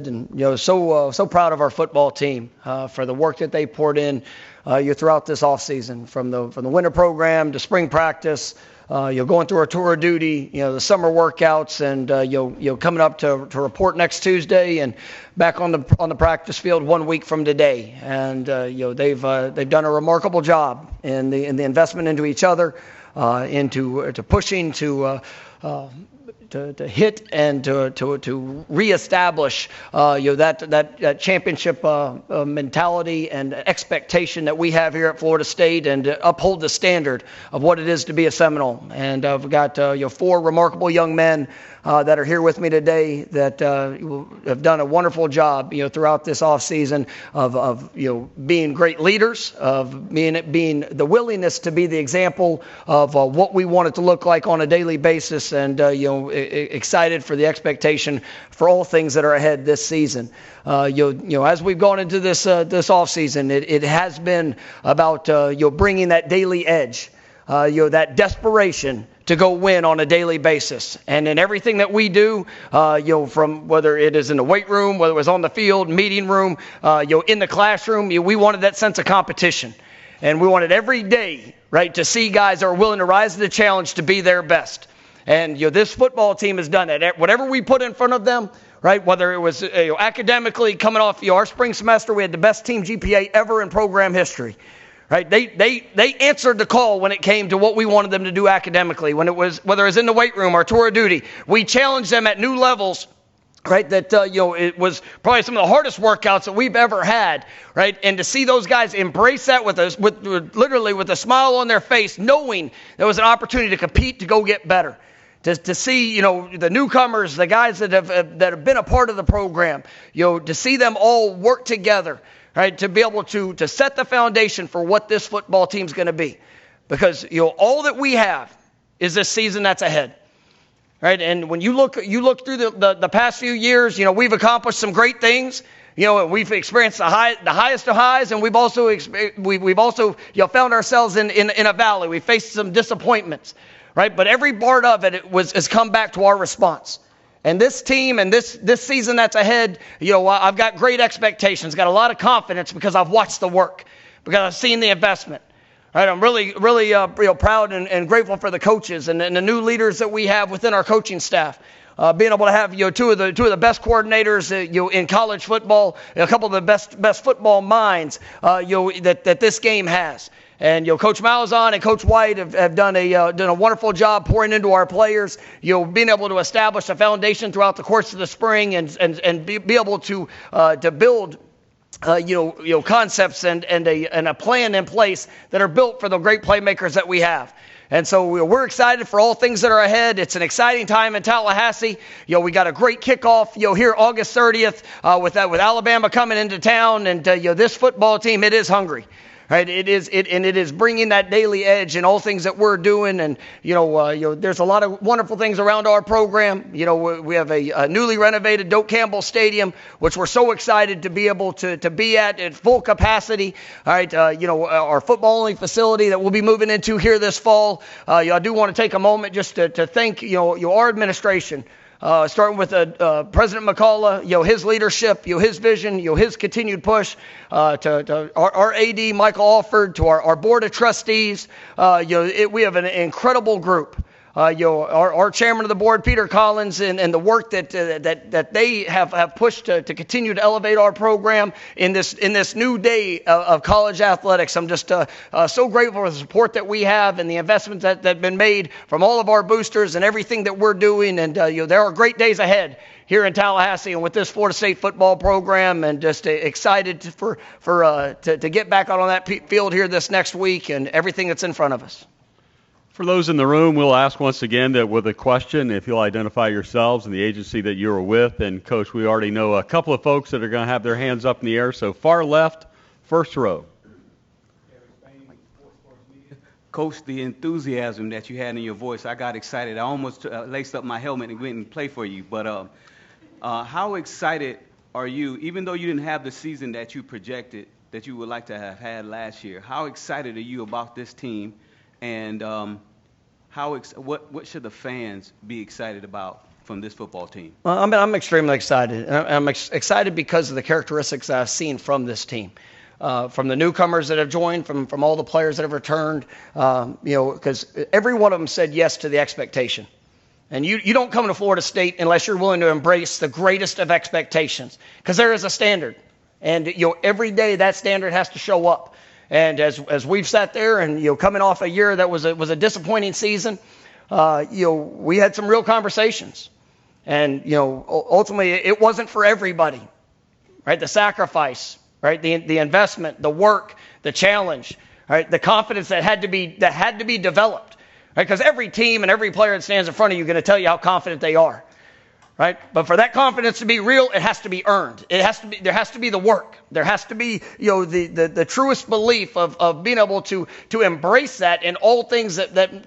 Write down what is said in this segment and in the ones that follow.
And so proud of our football team for the work that they poured in throughout this offseason, from the winter program to spring practice, going through our tour of duty, the summer workouts, and coming up to report next Tuesday and back on the practice field 1 week from today. And they've done a remarkable job in the investment into each other, into pushing to hit and to reestablish that championship mentality and expectation that we have here at Florida State, and to uphold the standard of what it is to be a Seminole. And we've got 4 remarkable young men that are here with me today that have done a wonderful job throughout this offseason of being great leaders, of being the willingness to be the example of what we want it to look like on a daily basis, and excited for the expectation for all things that are ahead this season. As we've gone into this offseason, it has been about bringing that daily edge, that desperation to go win on a daily basis. And in everything that we do, from whether it is in the weight room, whether it was on the field, meeting room, in the classroom, we wanted that sense of competition. And we wanted every day, right, to see guys that are willing to rise to the challenge to be their best. And this football team has done that. Whatever we put in front of them, right, whether it was academically coming off our spring semester, we had the best team GPA ever in program history. Right? They answered the call when it came to what we wanted them to do academically. When it was, whether it was in the weight room or tour of duty, we challenged them at new levels. Right, that it was probably some of the hardest workouts that we've ever had. Right, and to see those guys embrace that with literally with a smile on their face, knowing there was an opportunity to compete, to go get better. To see, the newcomers, the guys that have been a part of the program, to see them all work together. Right, to be able to set the foundation for what this football team's going to be. Because, all that we have is this season that's ahead. Right, and when you look through the past few years, we've accomplished some great things. We've experienced the highest of highs, and we've also found ourselves in a valley. We faced some disappointments. Right, but every part of it has come back to our response. And this team and this season that's ahead, I've got great expectations, got a lot of confidence because I've watched the work, because I've seen the investment. Right, I'm really proud and grateful for the coaches and the new leaders that we have within our coaching staff. Being able to have two of the best coordinators in college football, a couple of the best football minds that this game has. And Coach Malzahn and Coach White have done a wonderful job pouring into our players. Being able to establish a foundation throughout the course of the spring and be able to build concepts and a plan in place that are built for the great playmakers that we have. And so we're excited for all things that are ahead. It's an exciting time in Tallahassee. We got a great kickoff here August 30th with Alabama coming into town, and this football team, it is hungry. Right, it is bringing that daily edge in all things that we're doing, and there's a lot of wonderful things around our program. We have a newly renovated Doak Campbell Stadium, which we're so excited to be able to be at full capacity. All right, our football only facility that we'll be moving into here this fall. I do want to take a moment just to thank our administration. Starting with President McCullough, his leadership, his vision, his continued push, to our AD, Michael Alford, to our board of trustees. We have an incredible group. Our chairman of the board, Peter Collins, and the work that they have pushed to continue to elevate our program in this new day of college athletics. I'm just so grateful for the support that we have and the investments that have been made from all of our boosters and everything that we're doing. And there are great days ahead here in Tallahassee and with this Florida State football program, and just excited to get back out on that field here this next week and everything that's in front of us. For those in the room, we'll ask once again that with a question, if you'll identify yourselves and the agency that you're with. And, Coach, we already know a couple of folks that are going to have their hands up in the air. So far left, first row. Coach, the enthusiasm that you had in your voice, I got excited. I almost laced up my helmet and went and played for you. But how excited are you, even though you didn't have the season that you projected that you would like to have had last year, how excited are you about this team? And what should the fans be excited about from this football team? Well, I'm extremely excited. I'm excited because of the characteristics that I've seen from this team. From the newcomers that have joined, from all the players that have returned, because every one of them said yes to the expectation. And you don't come to Florida State unless you're willing to embrace the greatest of expectations, because there is a standard. And every day that standard has to show up. And as we've sat there and coming off a year that was a disappointing season, we had some real conversations. And ultimately it wasn't for everybody, right? The sacrifice, right? The investment, the work, the challenge, right? The confidence that had to be developed, right? Because every team and every player that stands in front of you is going to tell you how confident they are. Right? But for that confidence to be real, it has to be earned. There has to be the work. There has to be, the truest belief of being able to embrace that in all things that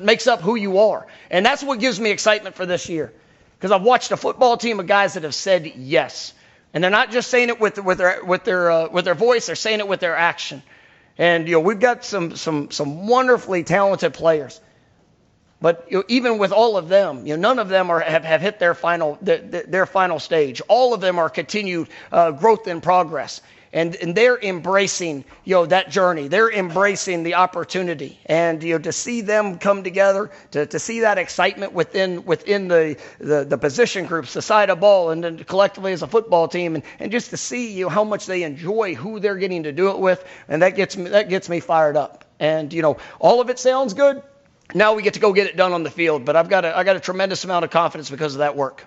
makes up who you are. And that's what gives me excitement for this year. Because I've watched a football team of guys that have said yes. And they're not just saying it with their voice, they're saying it with their action. And we've got some wonderfully talented players. But even with all of them, none of them have hit their final stage. All of them are continued growth in progress, and they're embracing that journey. They're embracing the opportunity, and to see them come together, to see that excitement within the position groups, the side of ball, and then collectively as a football team, and just to see how much they enjoy who they're getting to do it with, and that gets me fired up. And all of it sounds good. Now we get to go get it done on the field, but I got a tremendous amount of confidence because of that work.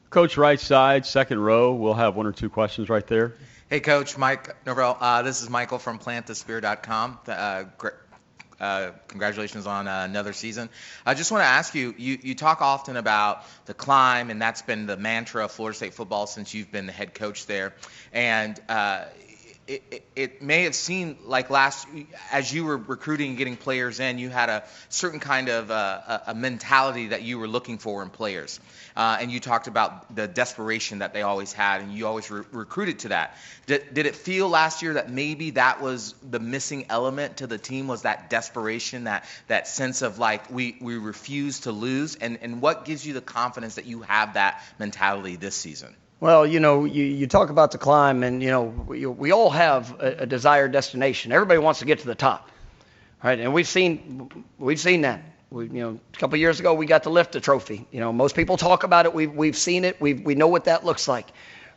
Coach, right side, second row. We'll have one or two questions right there. Hey, Coach, Mike Norvell. This is Michael from PlantTheSpear.com. Congratulations on another season. I just want to ask you, you talk often about the climb, and that's been the mantra of Florida State football since you've been the head coach there. And it may have seemed like as you were recruiting and getting players in, you had a certain kind of a mentality that you were looking for in players. And you talked about the desperation that they always had, and you always recruited to that. Did it feel last year that maybe that was the missing element to the team, was that desperation, that sense of like we refuse to lose? And what gives you the confidence that you have that mentality this season? Well, you talk about the climb, and, we all have a desired destination. Everybody wants to get to the top, right? And we've seen that. A couple of years ago, we got to lift the trophy. Most people talk about it. We've seen it. We know what that looks like,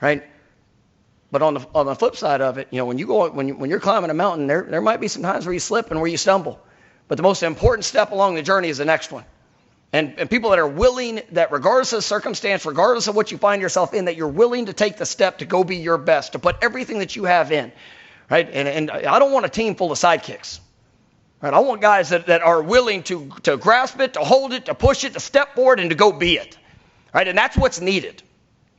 right? But on the flip side of it, when you're climbing a mountain, there might be some times where you slip and where you stumble. But the most important step along the journey is the next one. And people that are willing, that regardless of circumstance, regardless of what you find yourself in, that you're willing to take the step to go be your best, to put everything that you have in, right? And I don't want a team full of sidekicks, right? I want guys that are willing to grasp it, to hold it, to push it, to step forward, and to go be it, right? And that's what's needed.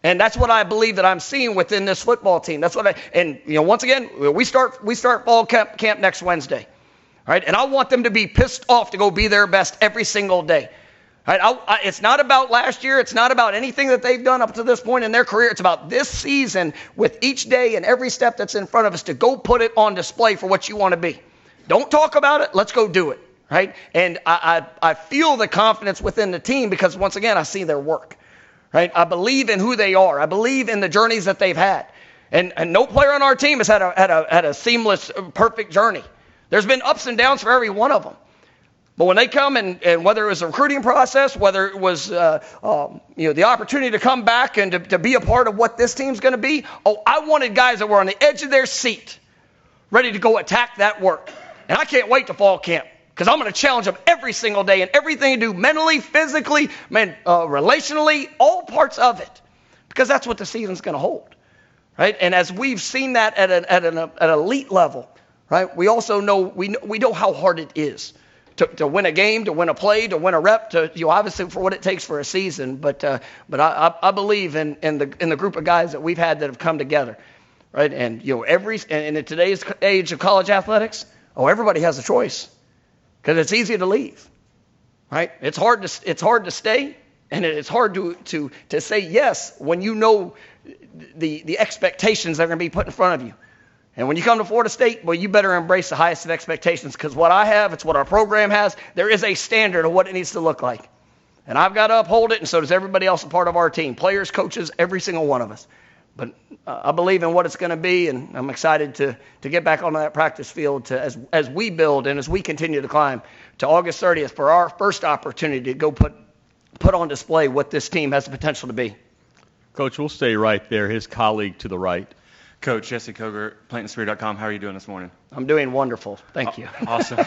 And that's what I believe that I'm seeing within this football team. That's what once again, we start fall camp next Wednesday, right? And I want them to be pissed off to go be their best every single day. Right? It's not about last year. It's not about anything that they've done up to this point in their career. It's about this season, with each day and every step that's in front of us, to go put it on display for what you want to be. Don't talk about it. Let's go do it. Right? And I feel the confidence within the team because, once again, I see their work. Right? I believe in who they are. I believe in the journeys that they've had. And no player on our team has had a seamless, perfect journey. There's been ups and downs for every one of them. But when they come and whether it was a recruiting process, whether it was the opportunity to come back and to be a part of what this team's going to be, I wanted guys that were on the edge of their seat, ready to go attack that work. And I can't wait to fall camp because I'm going to challenge them every single day in everything you do, mentally, physically, relationally, all parts of it, because that's what the season's going to hold, right? And as we've seen that at an elite level, right? We also know we know how hard it is. To win a game, to win a play, to win a rep, obviously for what it takes for a season. But I believe in the group of guys that we've had that have come together, right? And and in today's age of college athletics, everybody has a choice because it's easy to leave, right? It's hard to stay, and it's hard to say yes when you know the expectations that are going to be put in front of you. And when you come to Florida State, well, you better embrace the highest of expectations because what I have, it's what our program has. There is a standard of what it needs to look like. And I've got to uphold it, and so does everybody else a part of our team, players, coaches, every single one of us. But I believe in what it's going to be, and I'm excited to get back onto that practice field as we build and as we continue to climb to August 30th for our first opportunity to go put on display what this team has the potential to be. Coach, we'll stay right there. His colleague to the right. Coach Jesse Koger, PlantandSpear.com. How are you doing this morning? I'm doing wonderful. Thank you. Awesome.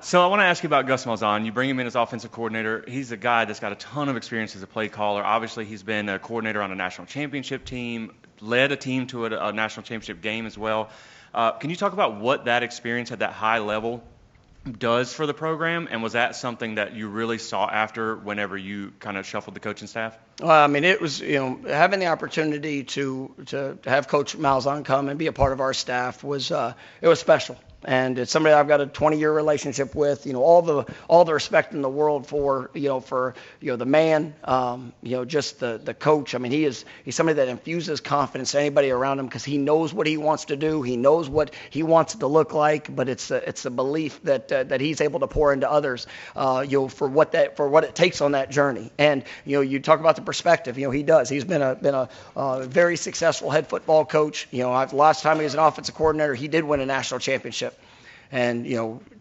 So I want to ask you about Gus Malzahn. You bring him in as offensive coordinator. He's a guy that's got a ton of experience as a play caller. Obviously, he's been a coordinator on a national championship team, led a team to a national championship game as well. Can you talk about what that experience at that high level does for the program, and was that something that you really sought after whenever you kind of shuffled the coaching staff? Well, I mean, it was, having the opportunity to have Coach Malzahn come and be a part of our staff was it was special. And it's somebody I've got a 20-year relationship with. All the respect in the world for the man, just the coach. I mean, he's somebody that infuses confidence to anybody around him because he knows what he wants to do. He knows what he wants it to look like. But it's a belief that he's able to pour into others, for what it takes on that journey. And you talk about the perspective. He does. He's been a very successful head football coach. Last time he was an offensive coordinator, he did win a national championship. And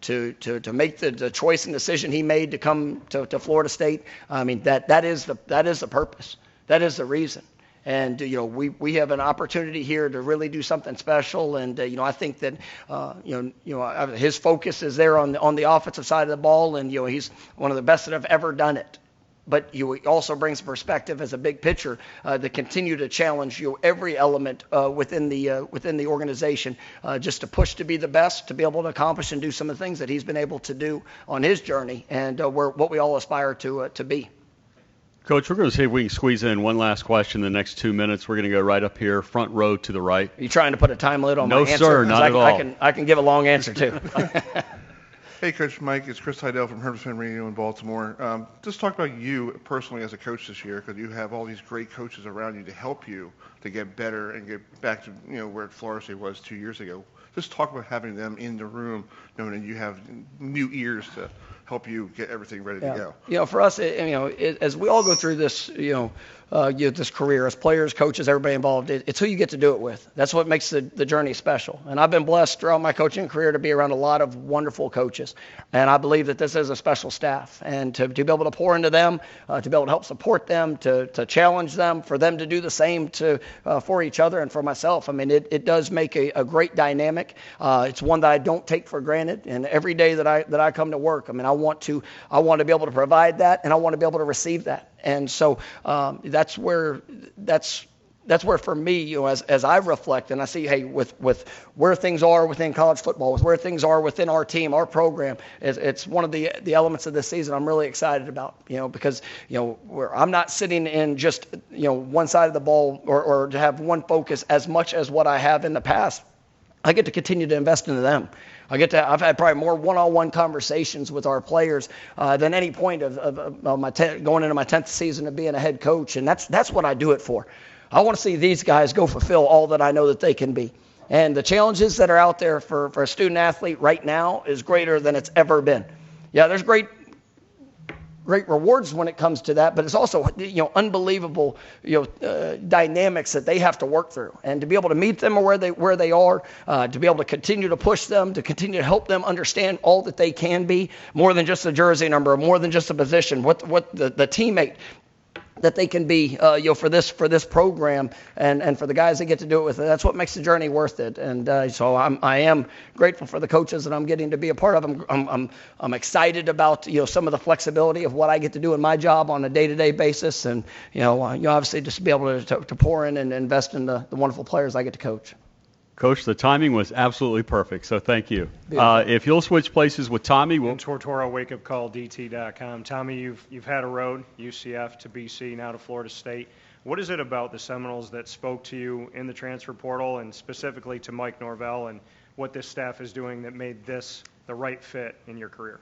to make the choice and decision he made to come to Florida State, I mean that is the purpose, that is the reason. And we have an opportunity here to really do something special. And I think that his focus is there on the offensive side of the ball, and he's one of the best that have ever done it. But he also brings perspective as a big pitcher to continue to challenge every element within the organization, just to push to be the best, to be able to accomplish and do some of the things that he's been able to do on his journey, and what we all aspire to be. Coach, we're going to see if we can squeeze in one last question in the next 2 minutes. We're going to go right up here, front row to the right. Are you trying to put a time limit on my answer? No, sir, not at all. I can give a long answer too. Hey, Coach Mike, it's Chris Heidel from Herbertson Radio in Baltimore. Just talk about you personally as a coach this year, because you have all these great coaches around you to help you to get better and get back to where Florida State was 2 years ago. Just talk about having them in the room, knowing that you have new ears to help you get everything ready to go. For us, as we all go through this, this career as players, coaches, everybody involved, it's who you get to do it with. That's what makes the journey special. And I've been blessed throughout my coaching career to be around a lot of wonderful coaches. And I believe that this is a special staff. And to be able to pour into them, to be able to help support them, to challenge them, for them to do the same for each other and for myself. I mean, it does make a great dynamic. It's one that I don't take for granted. And every day that I come to work, I mean, I want to be able to provide that, and I want to be able to receive that. And so that's where for me, as I reflect and I see, hey, with where things are within college football, with where things are within our team, our program, it's one of the elements of this season I'm really excited about, because where I'm not sitting in just one side of the ball or to have one focus as much as what I have in the past. I get to continue to invest into them. I've had probably more one-on-one conversations with our players than any point of my going into my 10th season of being a head coach, and that's what I do it for. I want to see these guys go fulfill all that I know that they can be. And the challenges that are out there for a student athlete right now is greater than it's ever been. Yeah, there's great rewards when it comes to that, but it's also unbelievable dynamics that they have to work through, and to be able to meet them where they are, to be able to continue to push them, to continue to help them understand all that they can be, more than just a jersey number, more than just a position, what the teammate that they can be, for this program, and for the guys that get to do it with it. That's what makes the journey worth it. And so I am grateful for the coaches that I'm getting to be a part of. I'm excited about some of the flexibility of what I get to do in my job on a day-to-day basis, and obviously just be able to pour in and invest in the wonderful players I get to coach. Coach, the timing was absolutely perfect, so thank you. If you'll switch places with Tommy, we'll... Tortora, wakeupcalldt.com. Tommy, you've had a road, UCF to BC, now to Florida State. What is it about the Seminoles that spoke to you in the transfer portal, and specifically to Mike Norvell, and what this staff is doing that made this the right fit in your career?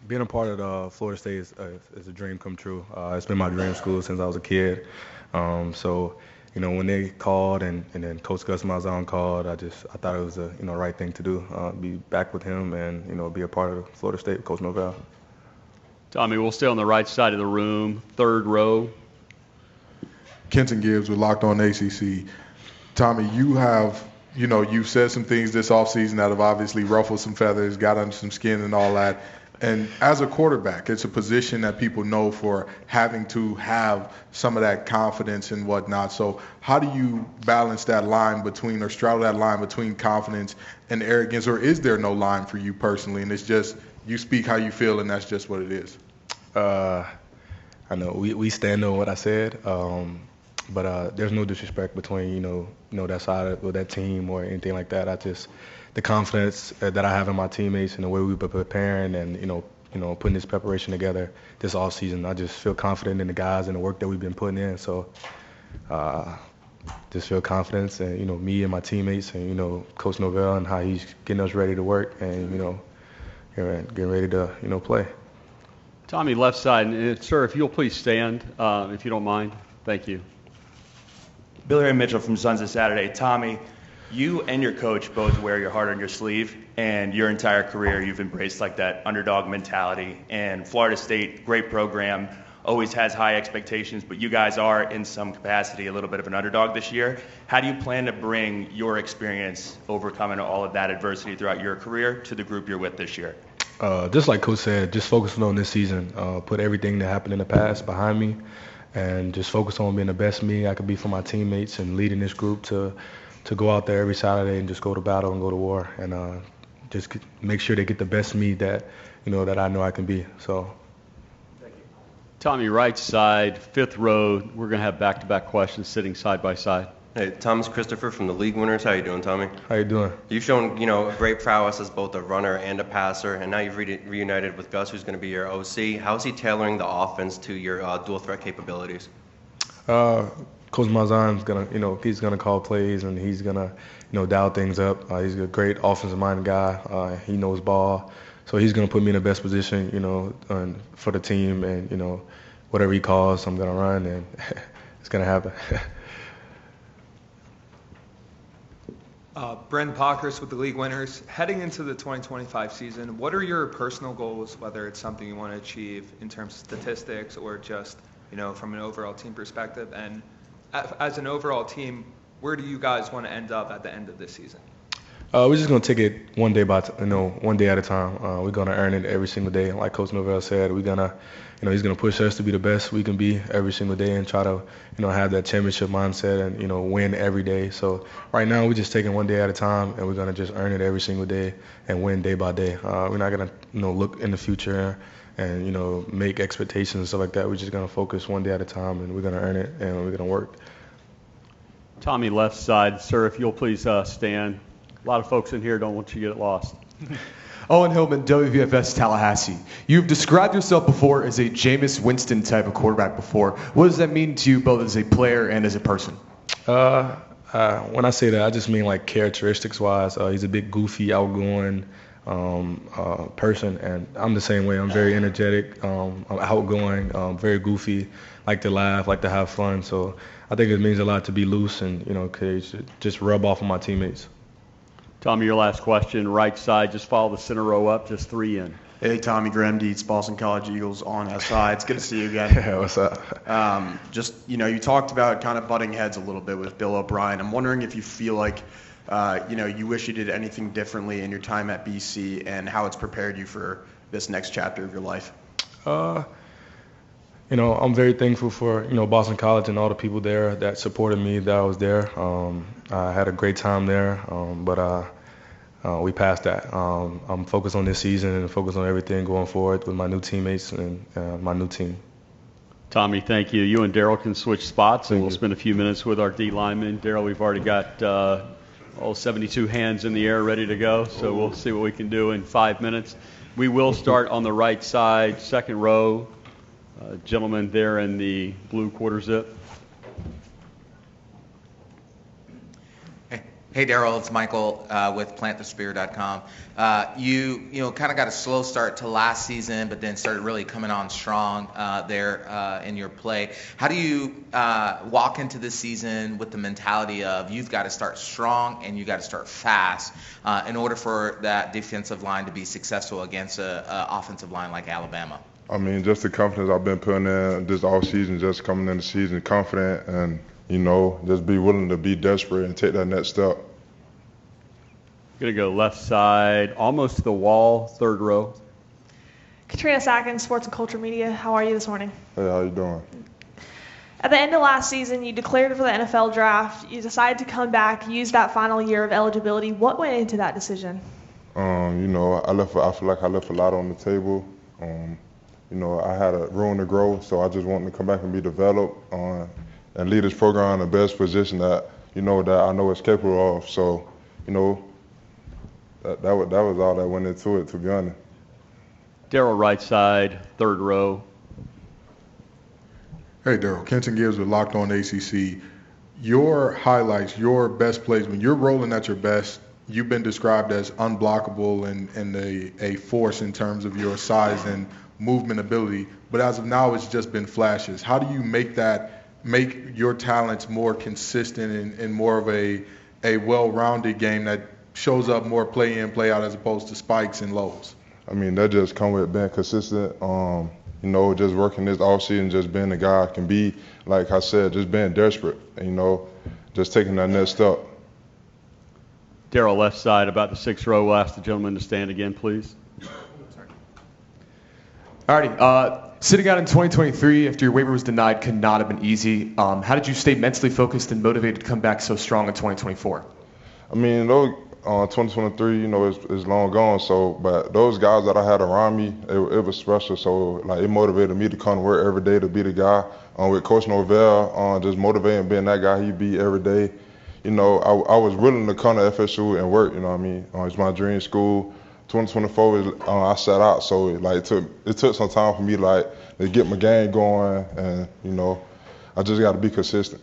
Being a part of Florida State is a dream come true. It's been my dream school since I was a kid. When they called and then Coach Gus Malzahn called, I thought it was the right thing to do. Be back with him and be a part of Florida State with Coach Norvell. Tommy, we'll stay on the right side of the room, third row. Kenton Gibbs with Locked On ACC. Tommy, you've said some things this offseason that have obviously ruffled some feathers, got under some skin and all that. And as a quarterback, it's a position that people know for having to have some of that confidence and whatnot. So how do you balance that line between, or straddle that line between confidence and arrogance, or is there no line for you personally? And it's just, you speak how you feel and that's just what it is. I know we stand on what I said, but there's no disrespect between that side or that team or anything like that. The confidence that I have in my teammates and the way we've been preparing and putting this preparation together this off season, I just feel confident in the guys and the work that we've been putting in. So just feel confidence and me and my teammates and Coach Norvell and how he's getting us ready to work and getting ready to play. Tommy, left side. And, sir, if you'll please stand, if you don't mind. Thank you. Billy Ray Mitchell from Sons of Saturday. Tommy, you and your coach both wear your heart on your sleeve, and your entire career you've embraced like that underdog mentality. And Florida State, great program, always has high expectations, but you guys are in some capacity a little bit of an underdog this year. How do you plan to bring your experience overcoming all of that adversity throughout your career to the group you're with this year? Just like Coach said, just focusing on this season, put everything that happened in the past behind me, and just focus on being the best me I could be for my teammates and leading this group to go out there every Saturday and just go to battle and go to war and just make sure they get the best me that that I know I can be. So. Thank you. Tommy, right side, fifth row. We're going to have back-to-back questions sitting side by side. Hey, Thomas Christopher from the League Winners. How you doing, Tommy? How you doing? You've shown, great prowess as both a runner and a passer, and now you've reunited with Gus, who's going to be your OC. How is he tailoring the offense to your dual threat capabilities? Coach Malzahn's gonna, he's gonna call plays and he's gonna, dial things up. He's a great offensive minded guy. He knows ball, so he's gonna put me in the best position, for the team, and whatever he calls, I'm gonna run, and it's gonna happen. Bren Pockers with the League Winners. Heading into the 2025 season, what are your personal goals, whether it's something you want to achieve in terms of statistics or just, from an overall team perspective? And as an overall team, where do you guys want to end up at the end of this season? We're just gonna take it one day one day at a time. We're gonna earn it every single day. Like Coach Norvell said, we're gonna, he's gonna push us to be the best we can be every single day and try to, have that championship mindset and win every day. So right now we're just taking one day at a time, and we're gonna just earn it every single day and win day by day. We're not gonna, look in the future and make expectations and stuff like that. We're just gonna focus one day at a time, and we're gonna earn it and we're gonna work. Tommy, left side, sir, if you'll please stand. A lot of folks in here don't want you to get lost. Owen Hillman, WVFS Tallahassee. You've described yourself before as a Jameis Winston type of quarterback before. What does that mean to you both as a player and as a person? When I say that, I just mean like characteristics-wise. He's a big, goofy, outgoing person, and I'm the same way. I'm very energetic, I'm outgoing, very goofy, like to laugh, like to have fun. So I think it means a lot to be loose and, just rub off on my teammates. Tommy, your last question, right side, just follow the center row up, just 3 in. Hey, Tommy Graham Dietz, Boston College Eagles on SI. It's good to see you again. Yeah, what's up? You talked about kind of butting heads a little bit with Bill O'Brien. I'm wondering if you feel like, you wish you did anything differently in your time at BC and how it's prepared you for this next chapter of your life. I'm very thankful for, Boston College and all the people there that supported me that I was there. I had a great time there, but we passed that. I'm focused on this season and focused on everything going forward with my new teammates and my new team. Tommy, thank you. You and Daryl can switch spots, and we'll spend a few minutes with our D linemen. Daryl, we've already got all 72 hands in the air ready to go, so we'll see what we can do in 5 minutes. We will start on the right side, second row. Gentleman there in the blue quarter zip. Hey, Daryl, it's Michael with PlantTheSpear.com. You kind of got a slow start to last season, but then started really coming on strong there in your play. How do you walk into this season with the mentality of you've got to start strong and you've got to start fast in order for that defensive line to be successful against an offensive line like Alabama? I mean, just the confidence I've been putting in this off season, just coming in the season confident and, just be willing to be desperate and take that next step. Going to go left side, almost to the wall, third row. Katrina Sackins, Sports and Culture Media. How are you this morning? Hey, how you doing? At the end of last season, you declared for the NFL draft. You decided to come back, use that final year of eligibility. What went into that decision? I feel like I left a lot on the table. I had a room to grow, so I just wanted to come back and be developed and lead this program in the best position that I know it's capable of. So, that was all that went into it, to be honest. Daryl, right side, third row. Hey, Daryl. Kenton Gibbs with Locked On ACC. Your highlights, your best plays, when you're rolling at your best, you've been described as unblockable and a force in terms of your size and movement ability. But as of now, it's just been flashes. How do you make your talents more consistent and more of a well-rounded game that shows up more play in, play out as opposed to spikes and lows? I mean, that just come with being consistent. Just working this offseason, just being the guy I can be. Like I said, just being desperate. Just taking that next step. Daryl, left side, about the sixth row. We'll ask the gentleman to stand again, please. Alrighty. Sitting out in 2023 after your waiver was denied could not have been easy. How did you stay mentally focused and motivated to come back so strong in 2024? I mean, 2023, is long gone. So, but those guys that I had around me, it was special. So, it motivated me to come to work every day to be the guy. With Coach Norvell, just motivating being that guy he be every day. I was willing to come to FSU and work. It's my dream school. 2024, I sat out, so it took some time for me to get my game going, and I just got to be consistent.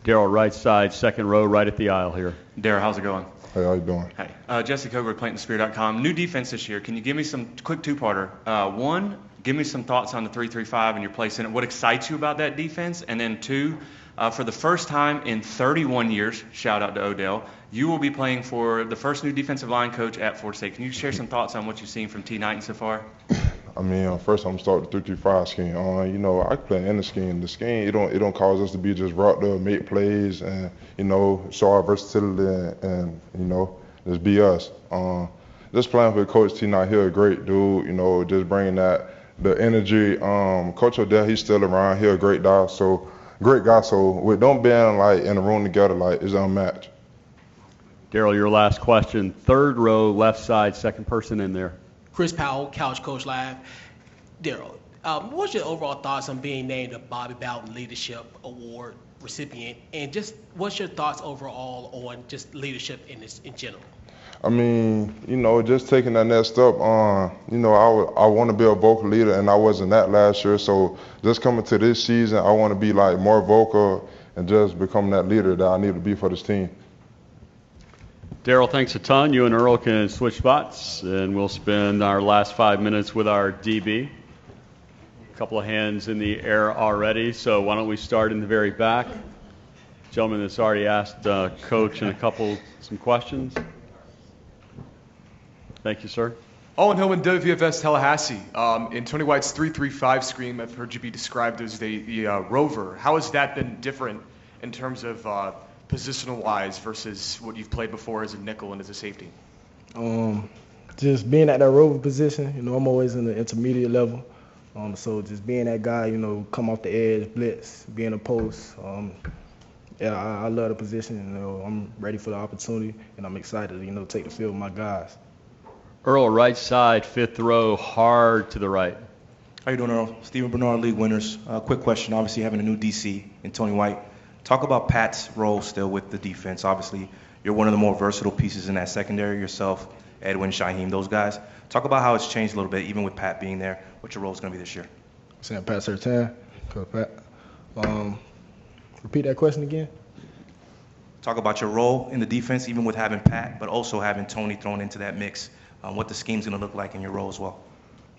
Daryl, right side, second row, right at the aisle here. Daryl, how's it going? Hey, how you doing? Hey, Jesse Coger, PlantTheSpear.com. New defense this year. Can you give me some quick two-parter? One, give me some thoughts on the 3-3-5 and your place in it. What excites you about that defense? And then two, for the first time in 31 years, shout out to Odell, you will be playing for the first new defensive line coach at Florida State. Can you share some thoughts on what you've seen from T. Knighton so far? I mean, first I'm starting the 3-3-5 scheme. I play in the scheme. The scheme, it don't cause us to be just route to make plays and show our versatility and just be us. Just playing with Coach T. Knight, he's a great dude. Just bringing the energy. Coach Odell, he's still around. He's a great guy. So with them being in the room together, it's unmatched. Daryl, your last question. Third row, left side, second person in there. Chris Powell, Couch Coach Live. Daryl, what's your overall thoughts on being named a Bobby Bowden Leadership Award recipient? And just what's your thoughts overall on just leadership in general? I mean, just taking that next step. I want to be a vocal leader, and I wasn't that last year. So just coming to this season, I want to be more vocal and just become that leader that I need to be for this team. Daryl, thanks a ton. You and Earl can switch spots, and we'll spend our last 5 minutes with our DB. A couple of hands in the air already, so why don't we start in the very back? Gentleman that's already asked Coach and some questions. Thank you, sir. Owen Hillman, WVFS Tallahassee. In Tony White's 3-3-5 scheme, I've heard you be described as the rover. How has that been different in terms of positional-wise versus what you've played before as a nickel and as a safety? Just being at that rover position, I'm always in the intermediate level. So just being that guy, come off the edge, blitz, be in a post. I love the position. I'm ready for the opportunity, and I'm excited to, take the field with my guys. Earl, right side, fifth row, hard to the right. How you doing, Earl? Stephen Bernard, League Winners. Quick question, obviously having a new DC in Tony White. Talk about Pat's role still with the defense. Obviously, you're one of the more versatile pieces in that secondary, yourself, Edwin, Shaheem, those guys. Talk about how it's changed a little bit, even with Pat being there, what your role is going to be this year. Saying Pat Surtain, Coach Pat. Repeat that question again. Talk about your role in the defense, even with having Pat, but also having Tony thrown into that mix. What the scheme's going to look like in your role as well.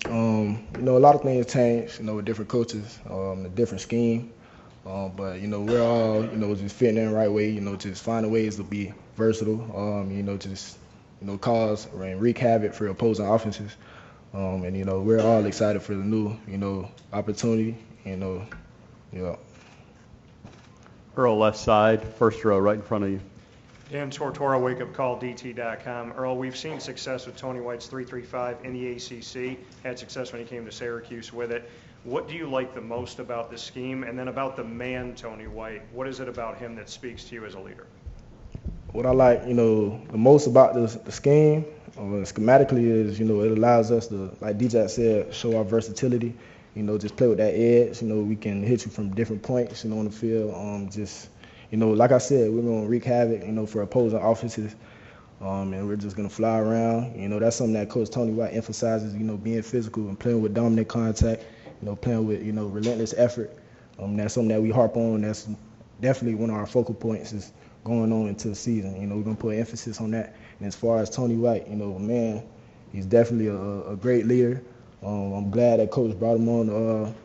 A lot of things change, with different coaches, a different scheme. But, we're all, just fitting in the right way, just finding ways to be versatile, cause and wreak havoc for opposing offenses. And, you know, we're all excited for the new, you know, opportunity, you know, yeah. Earl, left side, first row, right in front of you. Dan Tortora, wakeupcalldt.com. Earl, we've seen success with Tony White's 3-3-5 in the ACC. Had success when he came to Syracuse with it. What do you like the most about this scheme? And then about the man, Tony White, what is it about him that speaks to you as a leader? What I like, you know, the most about the scheme, schematically, is, you know, it allows us to, like DJ said, show our versatility. You know, just play with that edge. You know, we can hit you from different points, you know, on the field. Just, you know, like I said, we're going to wreak havoc, you know, for opposing offenses. And we're just going to fly around. You know, that's something that Coach Tony White emphasizes, you know, being physical and playing with dominant contact, you know, playing with, you know, relentless effort. That's something that we harp on. That's definitely one of our focal points is going on into the season. You know, we're going to put emphasis on that. And as far as Tony White, you know, man, he's definitely a great leader. I'm glad that Coach brought him on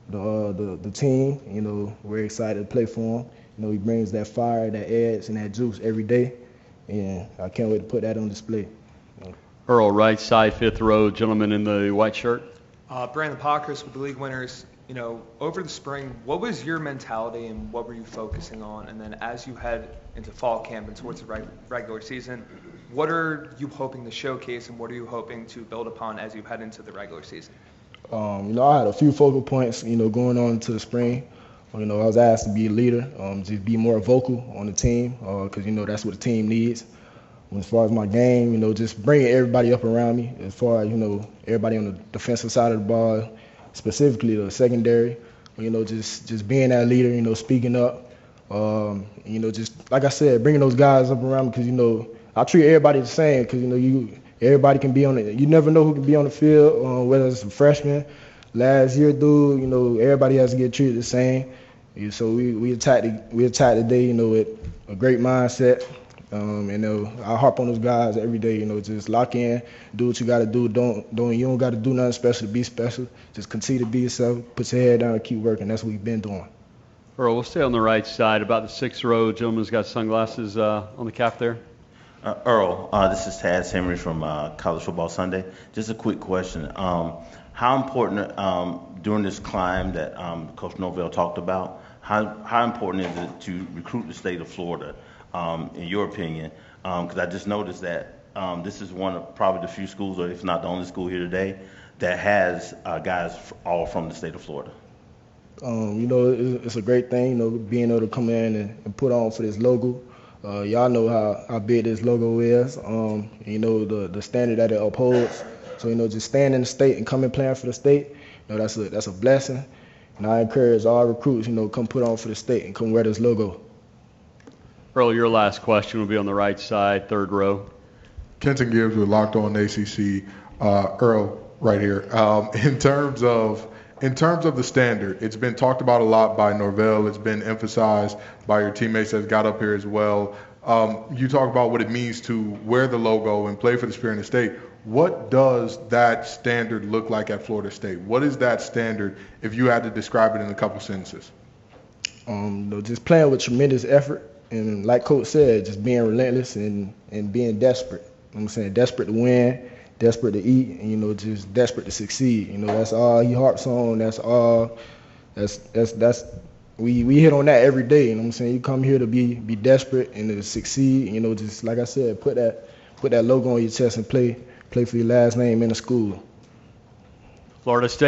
the team. You know, we're excited to play for him. You know, he brings that fire, that edge, and that juice every day. And I can't wait to put that on display. Earl, right side, fifth row, gentleman in the white shirt. Brandon Pockris with the league winners. You know, over the spring, what was your mentality and what were you focusing on? And then as you head into fall camp and towards the regular season, what are you hoping to showcase and what are you hoping to build upon as you head into the regular season? You know, I had a few focal points, you know, going on into the spring. You know, I was asked to be a leader, just be more vocal on the team, because, you know, that's what the team needs. As far as my game, you know, just bringing everybody up around me, as far as, you know, everybody on the defensive side of the ball, specifically the secondary, you know, just being that leader, you know, speaking up, you know, just, like I said, bringing those guys up around me because, you know, I treat everybody the same because, you know, everybody can be on it. You never know who can be on the field, whether it's a freshman, last year dude, you know, everybody has to get treated the same. So we attacked the day, you know, with a great mindset. You know, I harp on those guys every day, you know, just lock in, do what you got to do. You don't got to do nothing special to be special. Just continue to be yourself, put your head down and keep working. That's what we've been doing. Earl, we'll stay on the right side, about the sixth row. Gentleman's got sunglasses on the cap there. Earl, this is Taz Henry from College Football Sunday. Just a quick question. How important during this climb that Coach Norvell talked about, how important is it to recruit the state of Florida, in your opinion? Because I just noticed that this is one of probably the few schools, or if not the only school here today, that has guys all from the state of Florida. You know, it's a great thing, you know, being able to come in and put on for this logo. Y'all know how big this logo is, you know, the standard that it upholds. So, you know, just staying in the state and coming playing for the state, you know, that's a blessing. And I encourage all recruits, you know, come put on for the state and come wear this logo. Earl, your last question will be on the right side, third row. Kenton Gibbs with Locked On ACC. Earl, right here. In terms of the standard, it's been talked about a lot by Norvell. It's been emphasized by your teammates that got up here as well. You talk about what it means to wear the logo and play for the Spirit of the State. What does that standard look like at Florida State? What is that standard if you had to describe it in a couple sentences? You know, just playing with tremendous effort. And like Coach said, just being relentless and being desperate. You know what I'm saying? Desperate to win, desperate to eat, and, you know, just desperate to succeed. You know, that's all he harps on. That's all. We hit on that every day. You know what I'm saying? You come here to be desperate and to succeed. You know, just like I said, put that logo on your chest and play for your last name in the school. Florida State.